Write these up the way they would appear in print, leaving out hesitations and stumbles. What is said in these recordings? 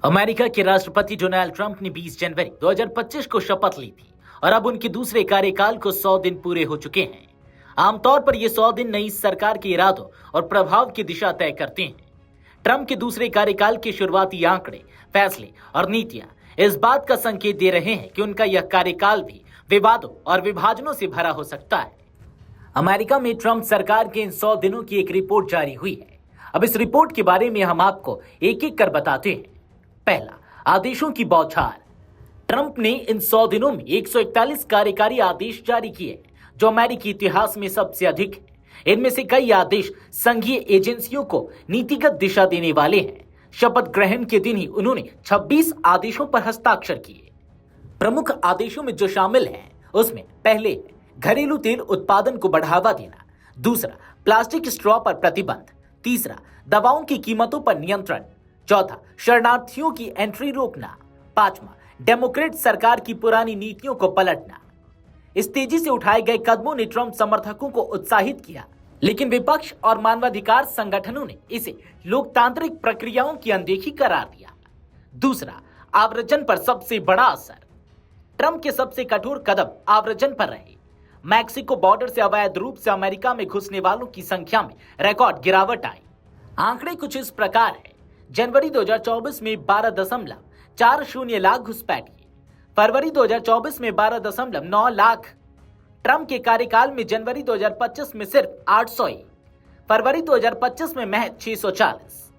America के राष्ट्रपति Donald Trump ने 20 जनवरी 2025 को शपथ ली थी और अब उनके दूसरे कार्यकाल को 100 दिन पूरे हो चुके हैं। आमतौर पर ये 100 दिन नई सरकार के इरादों और प्रभाव की दिशा तय करते हैं। ट्रंप के दूसरे कार्यकाल के शुरुआती आंकड़े, फैसले और नीतियां इस बात का संकेत दे रहे हैं कि उनका यह कार्यकाल भी विवादों और विभाजनों से भरा हो सकता है। अमेरिका में ट्रंप सरकार के इन 100 दिनों की एक रिपोर्ट जारी हुई है। अब इस रिपोर्ट के बारे में हम आपको एक एक कर बताते हैं। पहला, आदेशों की बौछार। ट्रंप ने इन 100 दिनों में 141 कार्यकारी आदेश जारी किए, जो अमेरिकी इतिहास में सबसे अधिक है। इनमें से कई आदेश संघीय एजेंसियों को नीतिगत दिशा देने वाले हैं। शपथ ग्रहण के दिन ही उन्होंने 26 आदेशों पर हस्ताक्षर किए। प्रमुख आदेशों में जो शामिल हैं, उसमें पहले, घरेलू तेल उत्पादन को बढ़ावा देना। दूसरा, प्लास्टिक स्ट्रॉ पर प्रतिबंध। तीसरा, दवाओं की कीमतों पर नियंत्रण। चौथा, शरणार्थियों की एंट्री रोकना। पांचवा, डेमोक्रेट सरकार की पुरानी नीतियों को पलटना। इस तेजी से उठाए गए कदमों ने ट्रंप समर्थकों को उत्साहित किया, लेकिन विपक्ष और मानवाधिकार संगठनों ने इसे लोकतांत्रिक प्रक्रियाओं की अनदेखी करार दिया। दूसरा, आव्रजन पर सबसे बड़ा असर। ट्रंप के सबसे कठोर कदम आव्रजन पर रहे। मैक्सिको बॉर्डर से अवैध रूप से अमेरिका में घुसने वालों की संख्या में रिकॉर्ड गिरावट आई। आंकड़े कुछ इस प्रकार है। जनवरी 2024 में 12.40 लाख घुसपैठिए, फरवरी 2024 में 12.9 लाख। ट्रंप के कार्यकाल में जनवरी 2025 में सिर्फ 800 ही, फरवरी 2025 में महज 640।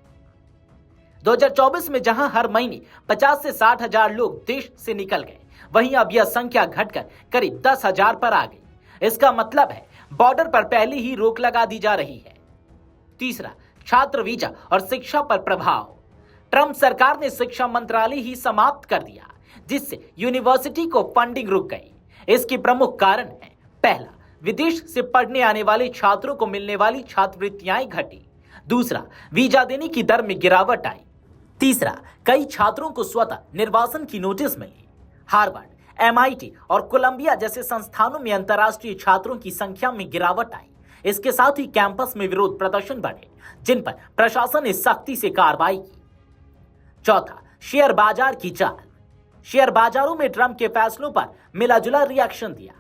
2024 में जहां हर महीने 50 से 60 हजार लोग देश से निकल गए, वहीं अब यह संख्या घटकर करीब 10,000 पर आ गई। इसका मतलब है बॉर्डर पर पहले ही रोक लगा दी जा रही है। तीसरा, छात्र वीजा और शिक्षा पर प्रभाव। ट्रंप सरकार ने शिक्षा मंत्रालय ही समाप्त कर दिया, जिससे यूनिवर्सिटी को फंडिंग रुक गई। इसके प्रमुख कारण है, पहला, विदेश से पढ़ने आने वाले छात्रों को मिलने वाली छात्रवृत्तियां घटी। दूसरा, वीजा देने की दर में गिरावट आई। तीसरा, कई छात्रों को स्वतः निर्वासन की नोटिस मिली। हार्वर्ड, MIT और कोलंबिया जैसे संस्थानों में अंतर्राष्ट्रीय छात्रों की संख्या में गिरावट आई। इसके साथ ही कैंपस में विरोध प्रदर्शन बढ़े, जिन पर प्रशासन ने सख्ती से कार्रवाई की। चौथा, शेयर बाजार की चाल। शेयर बाजारों में ट्रंप के फैसलों पर मिलाजुला रिएक्शन दिया।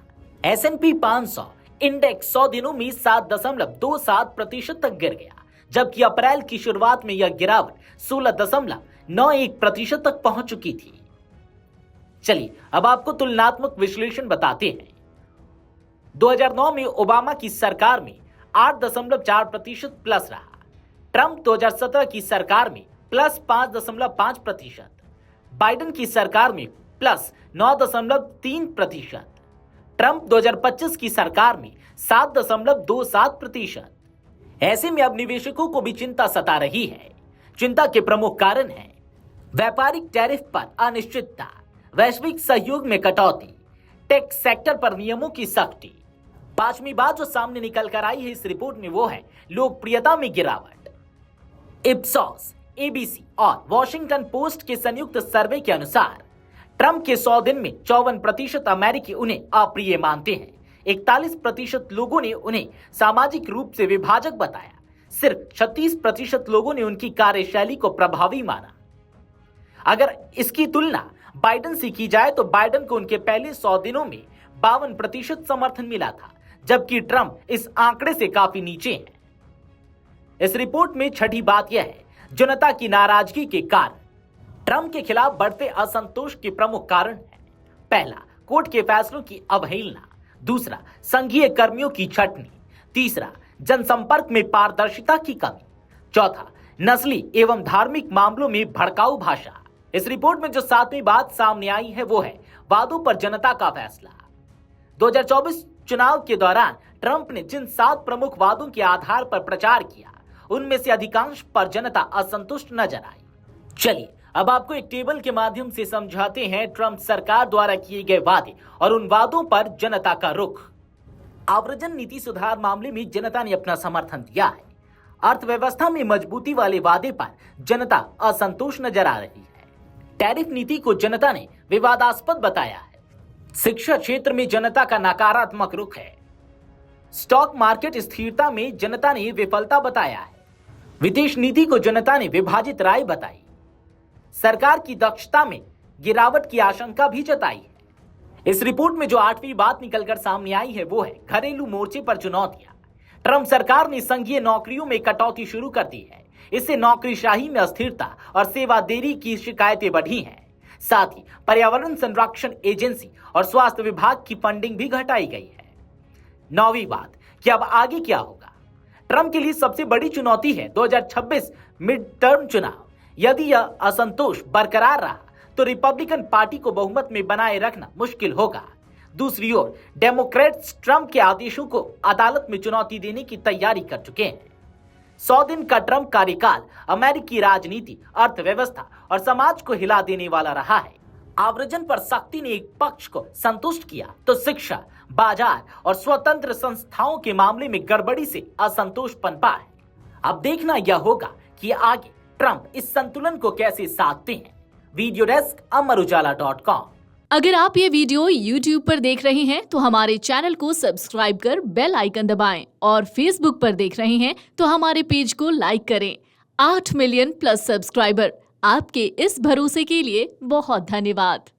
S&P 500 इंडेक्स 100 दिनों में 7.27% तक गिर गया, जबकि अप्रैल की शुरुआत में यह गिरावट 16.91% तक पहुंच चुकी थी। चलिए अब आपको तुलनात्मक विश्लेषण बताते हैं। 2009 में ओबामा की सरकार में 8.4% प्लस रहा। ट्रंप 2017 की सरकार में प्लस 5.5%, बाइडेन की सरकार में प्लस 9.3%, ट्रंप 2025 की सरकार में 7.27%। ऐसे में अब निवेशकों को भी चिंता सता रही है। चिंता के प्रमुख कारण हैं व्यापारिक टैरिफ पर अनिश्चितता, वैश्विक सहयोग में कटौती, टेक सेक्टर पर नियमों की सख्ती। पांचवी बात जो सामने निकल कर आई है इस रिपोर्ट में, वो है लोकप्रियता में गिरावट। इप्सॉस, ABC और वॉशिंगटन पोस्ट के संयुक्त सर्वे के अनुसार ट्रंप के 100 दिन में 54% अमेरिकी उन्हें अप्रिय मानते हैं। 41% लोगों ने उन्हें सामाजिक रूप से विभाजक बताया। सिर्फ 36% लोगों ने उनकी कार्यशैली को प्रभावी माना। अगर इसकी तुलना बाइडेन से की जाए तो बाइडेन को उनके पहले 100 दिनों में 52% समर्थन मिला था, जबकि ट्रंप इस आंकड़े से काफी नीचे हैं। इस रिपोर्ट में छठी बात यह है, जनता की नाराजगी के कारण। ट्रंप के खिलाफ बढ़ते असंतोष के प्रमुख कारण है, पहला, कोर्ट के फैसलों की अवहेलना। दूसरा, संघीय कर्मियों की छटनी। तीसरा, जनसंपर्क में पारदर्शिता की कमी। चौथा, नस्ली एवं धार्मिक मामलों में भड़काऊ भाषा। इस रिपोर्ट में जो सातवीं बात सामने आई है, वो है वादों पर जनता का फैसला। 2024 चुनाव के दौरान ट्रंप ने जिन 7 प्रमुख वादों के आधार पर प्रचार किया, उनमें से अधिकांश पर जनता असंतुष्ट नजर आई। चलिए अब आपको एक टेबल के माध्यम से समझाते हैं ट्रंप सरकार द्वारा किए गए वादे और उन वादों पर जनता का रुख। आव्रजन नीति सुधार मामले में जनता ने अपना समर्थन दिया है। अर्थव्यवस्था में मजबूती वाले वादे पर जनता असंतोष नजर आ रही है। टैरिफ नीति को जनता ने विवादास्पद बताया है। शिक्षा क्षेत्र में जनता का नकारात्मक रुख है। स्टॉक मार्केट स्थिरता में जनता ने विफलता बताया है। विदेश नीति को जनता ने विभाजित राय बताई। सरकार की दक्षता में गिरावट की आशंका भी जताई है। इस रिपोर्ट में जो 8वीं बात निकलकर सामने आई है वो है घरेलू मोर्चे पर चुनौतियां। ट्रंप सरकार ने संघीय नौकरियों में कटौती शुरू कर दी है। इससे नौकरीशाही में अस्थिरता और सेवा देरी की शिकायतें बढ़ी हैं। साथ ही पर्यावरण संरक्षण एजेंसी और स्वास्थ्य विभाग की फंडिंग भी घटाई गई है। 9वीं बात कि अब आगे क्या होगा। ट्रंप के लिए सबसे बड़ी चुनौती है 2026 मिड टर्म चुनाव। यदि यह असंतोष बरकरार रहा तो रिपब्लिकन पार्टी को बहुमत में बनाए रखना मुश्किल होगा। दूसरी ओर डेमोक्रेट्स ट्रंप के आदेशों को अदालत में चुनौती देने की तैयारी कर चुके हैं। 100 दिन का ट्रंप कार्यकाल अमेरिकी राजनीति, अर्थव्यवस्था और समाज को हिला देने वाला रहा है। आव्रजन पर सख्ती ने एक पक्ष को संतुष्ट किया तो शिक्षा, बाजार और स्वतंत्र संस्थाओं के मामले में गड़बड़ी से असंतोष पनपा है। अब देखना यह होगा कि आगे ट्रंप इस संतुलन को कैसे साधते हैं। Video desk amarujala.com। अगर आप ये वीडियो YouTube पर देख रहे हैं तो हमारे चैनल को सब्सक्राइब कर बेल आइकन दबाएं और Facebook पर देख रहे हैं तो हमारे पेज को लाइक करें। 8 मिलियन प्लस सब्सक्राइबर, आपके इस भरोसे के लिए बहुत धन्यवाद।